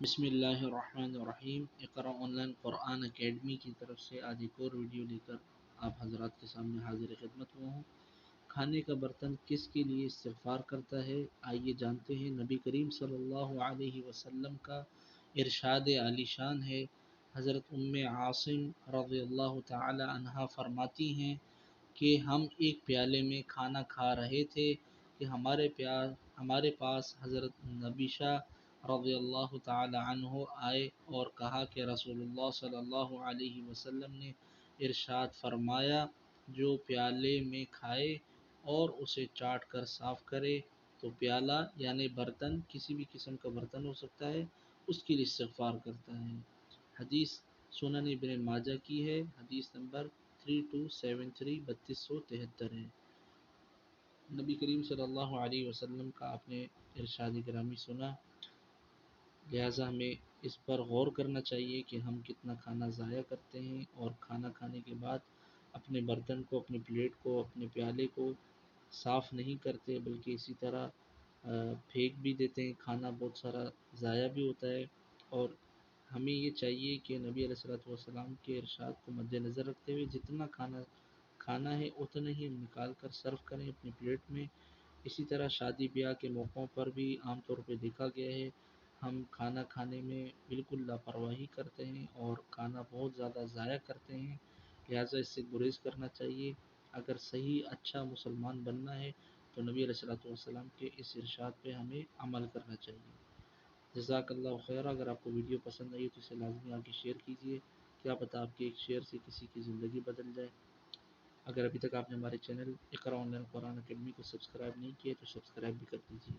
بسم اللہ الرحمن الرحیم۔ اقرا آن لائن قرآن اکیڈمی کی طرف سے آج ایک اور ویڈیو لے کر آپ حضرات کے سامنے حاضر خدمت ہوا ہوں۔ کھانے کا برتن کس کے لیے استغفار کرتا ہے، آئیے جانتے ہیں۔ نبی کریم صلی اللہ علیہ وسلم کا ارشاد عالی شان ہے۔ حضرت عاصم رضی اللہ تعالی عنہا فرماتی ہیں کہ ہم ایک پیالے میں کھانا کھا رہے تھے کہ ہمارے پاس حضرت نبیشہ رضی اللہ تعالی عنہ آئے اور کہا کہ رسول اللہ صلی اللہ علیہ وسلم نے ارشاد فرمایا، جو پیالے میں کھائے اور اسے چاٹ کر صاف کرے تو پیالہ یعنی برتن، کسی بھی قسم کا برتن ہو سکتا ہے، اس کے لیے استغفار کرتا ہے۔ حدیث سنن ابن ماجہ کی ہے، حدیث نمبر 3273 3273 ہے۔ نبی کریم صلی اللہ علیہ وسلم کا آپ نے ارشاد گرامی سنا، لہٰذا ہمیں اس پر غور کرنا چاہیے کہ ہم کتنا کھانا ضائع کرتے ہیں، اور کھانا کھانے کے بعد اپنے برتن کو، اپنے پلیٹ کو، اپنے پیالے کو صاف نہیں کرتے، بلکہ اسی طرح پھینک بھی دیتے ہیں۔ کھانا بہت سارا ضائع بھی ہوتا ہے، اور ہمیں یہ چاہیے کہ نبی علیہ الصلوۃ والسلام کے ارشاد کو مد نظر رکھتے ہوئے جتنا کھانا ہے اتنا ہی ہم نکال کر سرو کریں اپنی پلیٹ میں۔ اسی طرح شادی بیاہ کے موقعوں پر بھی عام طور پہ دیکھا گیا ہے، ہم کھانا کھانے میں بالکل لاپرواہی کرتے ہیں اور کھانا بہت زیادہ ضائع کرتے ہیں، لہٰذا اس سے گریز کرنا چاہیے۔ اگر صحیح اچھا مسلمان بننا ہے تو نبی علیہ الصلوۃ والسلام کے اس ارشاد پہ ہمیں عمل کرنا چاہیے۔ جزاک اللہ خیر۔ اگر آپ کو ویڈیو پسند آئی تو اسے لازمی آگے شیئر کیجیے، کیا پتہ آپ کے ایک شیئر سے کسی کی زندگی بدل جائے۔ اگر ابھی تک آپ نے ہمارے channel Iqra on line Quran academy کو سبسکرائب نہیں کیا تو سبسکرائب بھی کر دیجیے۔